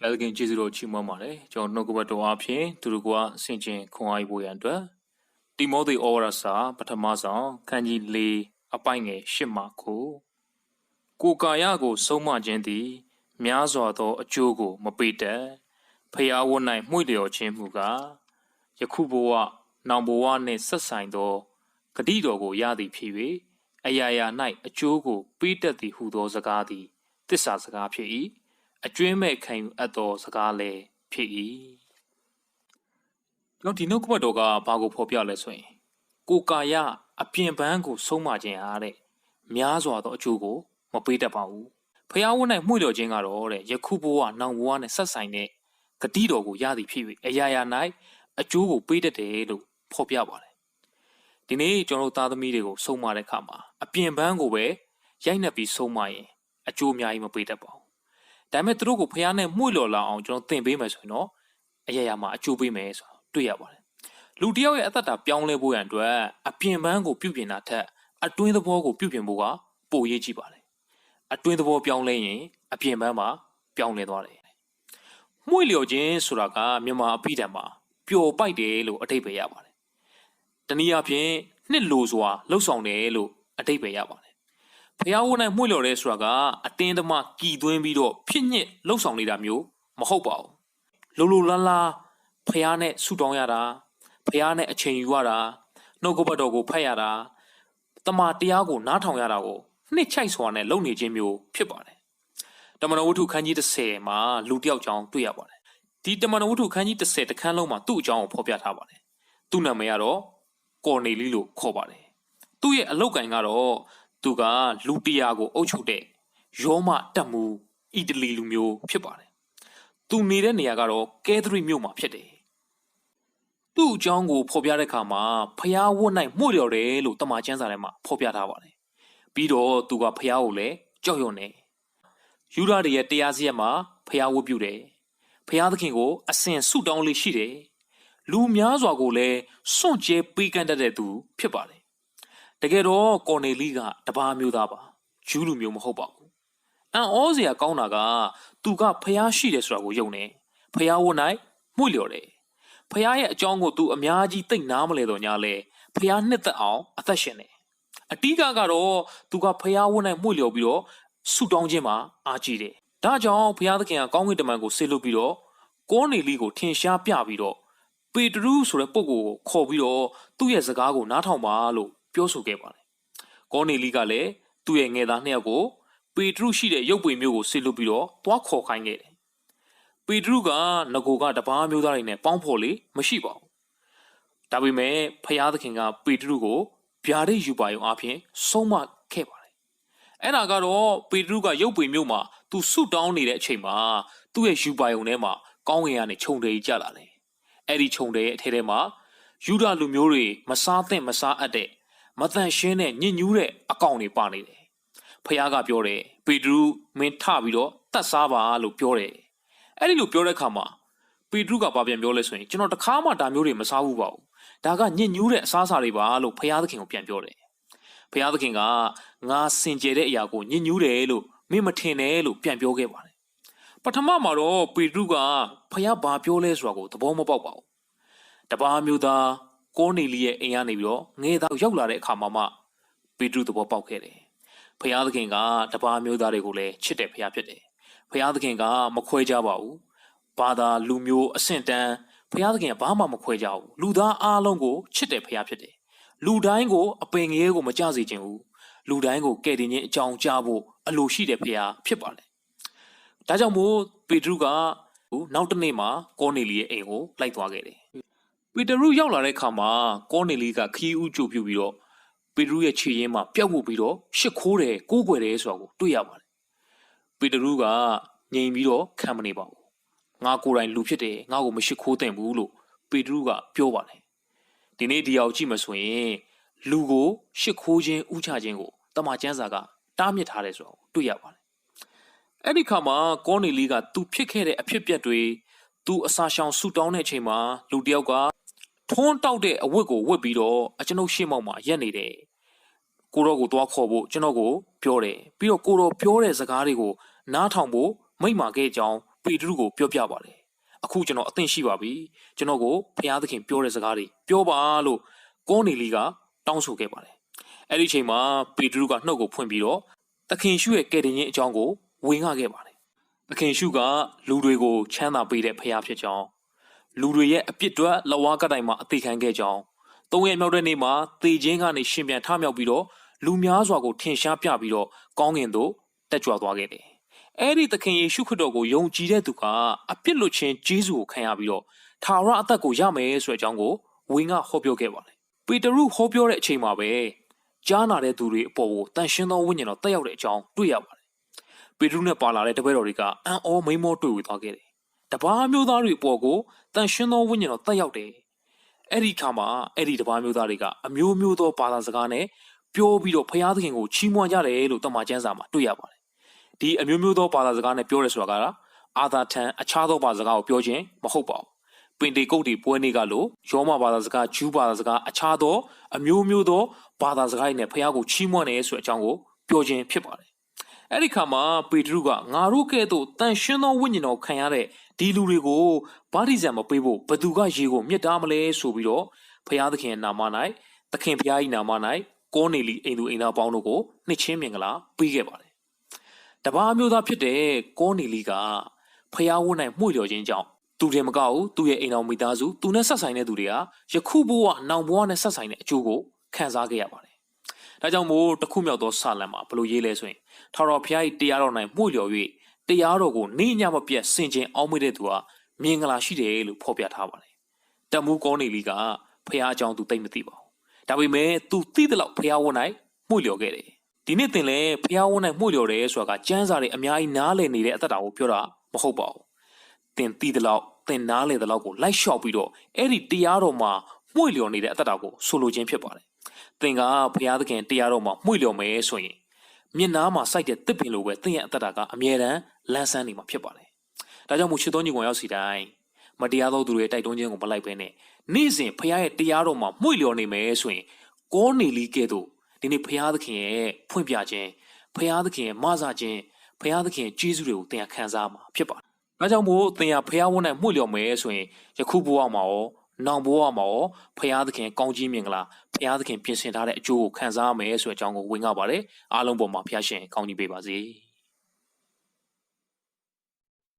လက်ခင်ကျေးဇူးတော်ချီးမွမ်းပါတယ်ကျွန်တော်နှုတ်ကပတ်တော်အဖြစ်သူတို့ကဆင်ခြင်ခွန်အားဖို့ရန်အတွက်တိမောသေဩဝါဒစာပထမဆုံးခန်းကြီး၄အပိုင်းငယ်၈မှာကိုကာယကိုဆုံးမခြင်းသည်များစွာသောအကျိုးကိုမပေးတတ်ဖျားဝတ်၌မှု့လျော်ခြင်းမူကားယခုဘဝနောင်ဘဝနှင့်ဆက်ဆိုင်သောဂတိတော်ကိုရသည်ဖြစ်၍အရာရာ၌အကျိုးကိုပေးတတ်သည်ဟုသောစကားသည်သစ္စာစကားဖြစ်၏အကျွင်းမဲ့ခံယူအပ်သောစကားလည်းဖြစ်၏ကျွန်တော်ဒီနှုတ်ကပတ်တော်ကဘာကိုဖော်ပြလဲဆိုရင်ကိုကာယအပြင်ပန်းကိုဆုံးမခြင်းအားတဲ့များစွာသောအကျိုးကိုမပေးတတ်ပါဘူးဖျားဝတ်၌မှု့လျော်ခြင်းကတော့တဲ့ယခုဘဝနောင်ဘဝနဲ့ဆက်ဆိုင်တဲ့ဂတိတော်ကိုရသည်ဖြစ်၍အရာရာ၌အကျိုးကိုပေးတတ်တယ်လို့ဖော်ပြပါတယ်ဒီနေ့ကျွန်တော်သားသမီးတွေကိုဆုံးမတဲ့အခါမှာအပြင်ပန်းကိုပဲရိုက်နှက်ပြီးဆုံးမရင်အကျိုးအများကြီးမပေးတတ်ပါဘူးဒါပေမဲ့သူတို့ကိုဖျားနဲ့မှု့လျော်လာအောင်ကျွန်တော်သင်ပေးမယ်ဆိုရင်တော့အရာရာမှာအကျိုးပေးမယ်ဆိုတော့တွေ့ရပါတယ်လူတယောက်ရဲ့အသက်တာပြောင်းလဲဖို့ရန်အတွက်အပြင်ပန်းကိုပြုပြင်တာထက်အတွင်းသဘောကိုပြုပြင်ဖို့ကပိုရေးကြည့်ပါတယ်အတွင်းသဘောပြောင်းလဲရင်အပြင်ပန်းမှာပြောင်းလဲသွားတယ်မှု့လျော်ခြင်းဆိုတာကမြန်မာအပိဓာန်မှာပျော်ပိုက်တယ်လို့အဓိပ္ပာယ်ရပါတယ်တနည်းအားဖြင့်နှစ်လိုစွာလှုပ်ဆောင်တယ်လို့အဓိပ္ပာယ်ရပါတယ်ဖျားဝတ်၌မှု့လျော်တယ်ဆိုတာကအတင်းသမားကီသွင်းပြီးတော့ဖြစ်ညစ်လှုပ်ဆောင်နေတာမျိုးမဟုတ်ပါဘူးလိုလားလားဖျားနဲ့ဆူတောင်းရတာဖျားနဲ့အချိန်ယူရတာနှုတ်ကပတ်တော်ကိုဖတ်ရတာတမန်တရားကိုနားထောင်ရတာကိုနှစ်ချိုက်စွာနဲ့လုပ်နေခြင်းမျိုးဖြစ်ပါတယ်တမန်တော်ဝတ္ထုခန်းကြီး30မှာလူတယောက်ကြောင်းတွေ့ရပါတယ်ဒီတမန်တော်ဝတ္ထုခန်းကြီး30တခန်းလုံးမှာသူ့အကြောင်းကိုဖော်ပြထားပါတယ်သူ့နာမည်ကတော့ကော်နေလီလို့ခေါ်ပါတယ်သူ့ရဲ့အလုပ်ကိုင်ကတော့သူကလူ100ကိုအုပ်ချုပ်တဲ့ရောမတပ်မှုအီတလီလူမျိုးဖြစ်ပါတယ်သူနေတဲ့နေရာကတော့ကဲသရီမြို့မှာဖြစ်တယ်သူ့အကြောင်းကိုဖော်ပြတဲ့အခါမှာဖျားဝတ်၌မှု့လျော်တယ်လို့တမန်ကျမ်းစာထဲမှာဖော်ပြထားပါတယ်ပြီးတော့သူကဖျားကိုလည်းကြောက်ရွံ့တယ်ယူဒာတွေရဲ့တရားစရက်မှာဖျားဝတ်ပြုတယ်ဖျားသခင်ကိုအစဉ်ဆုတောင်းလေးရှိတယ်လူများစွာကိုလည်းစွန့်ကြဲပေးကမ်းတတ်တဲ့သူဖြစ်ပါတယ်တကယ်တော့ကော်နေလီကတပါးမျိုးသားပါဂျူးလူမျိုးမဟုတ်ပါဘူးအံ့ဩစရာကောင်းတာကသူကဖျားရှိတယ်ဆိုတာကိုယုံတယ်ဖျားဝတ်၌မှု့လျော်တယ်ဖျားရဲ့အကြောင်းကိုသူအများကြီးသိနားမလဲတော့ညာလဲဖျားနှစ်သက်အောင်အသက်ရှင်တယ်အတိကကတော့သူကဖျားဝတ်၌မှု့လျော်ပြီးတော့ဆုတောင်းခြင်းမှာအားကြီးတယ်ဒါကြောင့်ဖျားသခင်ကကောင်းကင်တမန်ကိုဆေလွတ်ပြီးတော့ကောနေလီကိုထင်ရှားပြပြီးတော့ပေတရုဆိုတဲ့ပုဂ္ဂိုလ်ကိုခေါ်ပြီးတော့သူ့ရဲ့စကားကိုနားထောင်ပါလို့ပြောဆိုခဲ့ပါတယ်ကောနေလီကလည်းသူ့ရဲ့ငယ်သား2ယောက်ကိုပေတရုရှိတဲ့ရုပ်ပွေမျိုးကိုဆေလွတ်ပြီးတော့တွားခေါ်ခိုင်းခဲ့တယ်ပေတရုကငကိုကတပါးမျိုးသားတွေနဲ့ပေါင်းဖော်လေမရှိပါဘူးဒါပေမဲ့ဖျားသခင်ကပေတရုကိုဗျာဒိတ်ယူပါယုံအပြင်ဆုံးမခဲ့ပါတယ်အဲ့ဒါကတော့ပေတရုကရုပ်ပွေမျိုးမှာသူဆုတောင်းနေတဲ့အချိန်မှာသူ့ရဲ့ယူပါယုံထဲမှာကောင်းကင်ကနေခြုံတယ်ကြီးကျလာတယ်အဲ့ဒီခြုံတယ်ရဲ့အထဲထဲမှာယူဒလူမျိုးတွေမစားသင့်မစားအပ်တဲ့မတန်ရှင်းတဲ့ညစ်ညူးတဲ့အကောင်တွေပါနေတယ်ဖခင်ကပြောတယ်ပေတရုမင်းထပြီးတော့တတ်စားပါလို့ပြောတယ်အဲ့ဒီလိုပြောတဲ့အခါမှာပေတရုကဘာပြန်ပြောလဲဆိုရင်ကျွန်တော်တခါမှဒါမျိုးတွေမစားဘူးပါဘူးဒါကညစ်ညူးတဲ့အစားအစာတွေပါလို့ဖခင်သခင်ကိုပြန်ပြောတယ်ဖခင်သခင်ကငါစင်ကြယ်တဲ့အရာကိုညစ်ညူးတယ်လို့မင်းမထင်နဲ့လို့ပြန်ပြောခဲ့ပါတယ်ပထမမှာတော့ပေတရုကဖခင်ဘာပြောလဲဆိုတာကိုသဘောမပေါက်ပါဘူးတပါးမျိုးသားကောနေလီရဲ့အိမ်ကနေပြီးတော့ငယ်သားရောက်လာတဲ့အခါမှာပေတရုသဘောပေါက်ခဲ့တယ်ဖခင်သခင်ကတပါးမျိုးသားတွေကိုလည်းချစ်တဲ့ဖခင်ဖြစ်တယ်ဖခင်သခင်ကမခွဲကြပါဘူးဘာသာလူမျိုးအဆင့်တန်းဖခင်သခင်ကဘာမှမခွဲကြဘူးလူသားအားလုံးကိုချစ်တဲ့ဖခင်ဖြစ်တယ်လူတိုင်းကိုအပင်ငယ်ကိုမကြစေခြင်းဘူးလူတိုင်းကိုကယ်တင်ခြင်းအကြောင်းကြားဖို့အလိုရှိတဲ့ဖခင်ဖြစ်ပါတယ်ဒါကြောင့်မို့ပေတရုကနောက်တစ်နေ့မှာကောနေလီရဲ့အိမ်ကိုလိုက်သွားခဲ့တယ်ပေတရုရောက်လာတဲ့အခါမှာကောနေလီကခီးဦးကြိုပြုပြီးတော့ပေတရုရဲ့ခြေရင်းမှာပျောက်ဖို့ပြီးတော့ရှစ်ခိုးတယ်ကိုးကွယ်တယ်ဆိုတာကိုတွေ့ရပါတယ်ပေတရုကငြိမ်ပြီးတော့ခံမနေပါဘူးငါကိုယ်တိုင်လူဖြစ်တယ်ငါ့ကိုမရှိခိုးသင့်ဘူးလို့ပေတရုကပြောပါတယ်ဒီနေ့ဒီအောင်ကြည့်မဆိုရင်လူကိုရှစ်ခိုးခြင်းဥချခြင်းကိုတမန်ကျမ်းစာကတားမြစ်ထားတယ်ဆိုတာကိုတွေ့ရပါတယ်အဲ့ဒီခါမှာကောနေလီကသူဖြစ်ခဲ့တဲ့အဖြစ်အပျက်တွေသူအစာရှောင်ဆူတောင်းတဲ့အချိန်မှာလူတယောက်ကထွန်းတောက်တဲ့အဝတ်ကိုဝတ်ပြီးတော့ကျွန်ုပ်ရှေ့မောက်မှာရက်နေတယ်ကိုတော့ကိုသွားခေါ်ဖို့ကျွန်တော်ကိုပြောတယ်ပြီးတော့ကိုတော့ပြောတဲ့စကားတွေကိုနားထောင်ဖို့မိန့်မာခဲ့ကြောင်း ပေတရုကိုပြောပြပါတယ်အခုကျွန်တော်အသင့်ရှိပါပြီကျွန်တော်ကိုဖျားသခင်ပြောတဲ့စကားတွေပြောပါလို့ကောနေလီကတောင်းဆိုခဲ့ပါတယ်အဲ့ဒီချိန်မှာပေတရုကနှုတ်ကိုဖွင့်ပြီးတော့သခင်ရှုရဲ့ကယ်တင်ခြင်းအကြောင်းကိုဝင်ငှခဲ့ပါတယ်သခင်ရှုကလူတွေကိုချမ်းသာပေးတဲ့ဖျားဖြစ်ကြောင်းလူတွေရဲ့အပြစ်တွေလက်ဝါးကတိုင်မှာအသေးခံခဲ့ကြောင်း၃ရက်မြောက်တဲ့နေ့မှာသေခြင်းကနေရှင်ပြန်ထမြောက်ပြီးတော့လူများစွာကိုထင်ရှားပြပြီးတော့ကောင်းကင်သို့တက်ကြွသွားခဲ့တယ်အဲ့ဒီသခင်ယေရှုခရစ်တော်ကိုယုံကြည်တဲ့သူကအပြစ်လွတ်ခြင်းဂျေဇုကိုခံရပြီးတော့ထာဝရအသက်ကိုရမယ်ဆိုတဲ့အကြောင်းကိုဝင်ကဟောပြောခဲ့ပါတယ်ပေတရုဟောပြောတဲ့အချိန်မှာပဲကြားနာတဲ့သူတွေအပေါ်ကိုတန်ရှင်းသောဝိညာဉ်တော်တက်ရောက်တဲ့အကြောင်းတွေ့ရပါတယ်ပေတရုနဲ့ပါလာတဲ့တပည့်တော်တွေကအံ့ဩမိန်းမောတွေ့ဝေသွားခဲ့တယ်တပါးမျိုးသားတွေအပေါ်ကိုတန်ရှင်းသောဝိညာဉ်တော်တက်ရောက်တယ်အဲ့ဒီခါမှာအဲ့ဒီတပါးမျိုးသားတွေကအမျိုးမျိုးသောဘာသာစကားနဲ့ပြောပြီးတော့ဖျားသခင်ကိုချီးမွမ်းကြတယ်လို့တမန်ကျမ်းစာမှာတွေ့ရပါတယ်ဒီအမျိုးမျိုးသောဘာသာစကားနဲ့ပြောရဲဆိုတာကအာသာထံအခြားသောဘာသာစကားကိုပြောခြင်းမဟုတ်ပါဘူးပင်တေကုတ်တီပွဲနေ့ကလို့ယောမဘာသာစကားဂျူးဘာသာစကားအခြားသောအမျိုးမျိုးသောဘာသာစကားတွေနဲ့ဖျားကိုချီးမွမ်းတယ်ဆိုတဲ့အကြောင်းကိုပြောခြင်းဖြစ်ပါတယ်အဲ့ဒီခါမှာပေတရုကငါတို့ကဲ့သို့တန်ရှင်းသောဝိညာဉ်တော်ခံရတဲ့ဒီလူတွေကိုဗာတိဇံမပေးဖို့ဘသူကရေကိုမြစ်တားမလဲဆိုပြီးတော့ဖျားသခင်နာမ၌သခင်ဖျား၏နာမ၌ကောနေလီအိမ်သူအိမ်သားပေါင်းတို့ကိုနှစ်ချင်းမင်္ဂလာပေးခဲ့ပါတယ်တပါးမျိုးသားဖြစ်တဲ့ကောနေလီကဖျားဝန်း၌မှု့လျော်ခြင်းကြောင့်သူတင်မကဘူးသူရဲ့အိမ်တော်မိသားစုသူနဲ့ဆက်ဆိုင်တဲ့သူတွေကယခုဘဝနောင်ဘဝနဲ့ဆက်ဆိုင်တဲ့အကျိုးကိုခံစားခဲ့ရပါတယ်ဒါကြောင့်မို့တခုမြောက်သောစာလံမှာဘလို့ရေးလဲဆိုရင်ထာဝရဘုရား၏တရားတော်၌မှု့လျော်၍တရားတော်ကိုနေ့ညမပြတ်ဆင်ခြင်အောင်မေ့တဲ့သူဟာမင်္ဂလာရှိတယ်လို့ဖော်ပြထားပါတယ်တမူးကောနေလီကဖျားအကြောင်းသူသိမသိပါဘူးဒါပေမဲ့သူသိတဲ့လောက်ဖျားဝန်း၌မှု့လျော်ခဲ့တယ်ဒီနေ့တင်လဲဖျားဝန်း၌မှု့လျော်တယ်ဆိုတာကကျမ်းစာတွေအများကြီးနားလည်နေတဲ့အသက်တာကိုပြောတာမဟုတ်ပါဘူးတင်သိတဲ့လောက်တင်နားလည်တဲ့လောက်ကိုလိုက်လျှောက်ပြီးတော့အဲ့ဒီတရားတော်မှာမှု့လျော်နေတဲ့အသက်တာကိုဆိုလိုခြင်းဖြစ်ပါတယ်သင်ကဘုရားသခင်တရားတော်မှာမှု့လျော်မယ်ဆိုရင်မျက်နားမှာစိုက်တဲ့တစ်ပင်လိုပဲသင်ရဲ့အသက်တာကအမြဲတမ်းလန်းဆန်းနေမှာဖြစ်ပါတယ်ဒါကြောင့်မို့ချစ်တော်ညီကောင်ရောက်စီတိုင်းမတရားသောသူတွေတိုက်တွန်းခြင်းကိုမလိုက်ဘဲနဲ့နေ့စဉ်ဘုရားရဲ့တရားတော်မှာမှု့လျော်နေမယ်ဆိုရင်ကောနေလီကဲ့သို့ဒီနေ့ဘုရားသခင်ရဲ့ဖွင့်ပြခြင်းဘုရားသခင်ရဲ့မဆခြင်းဘုရားသခင်ရဲ့ကျေးဇူးတွေကိုသင်ခံစားမှာဖြစ်ပါတယ်ဒါကြောင့်မို့သင်ဟာဘုရားဝန်း၌မှု့လျော်မယ်ဆိုရင်ယခုဘဝမှာရောနောင်ဘဝမှာရောဘုရားသခင်ကောင်းကြီးမင်္ဂလာဘုရားသခင်ပြင်ဆင်ထားတဲ့အကျိုးကိုခံစားရမယ်ဆိုတဲ့အကြောင်းကိုဝင်ငှပါတယ်အားလုံးပေါ်မှာဘုရားရှင်ကောင်းကြီးပေးပါစေ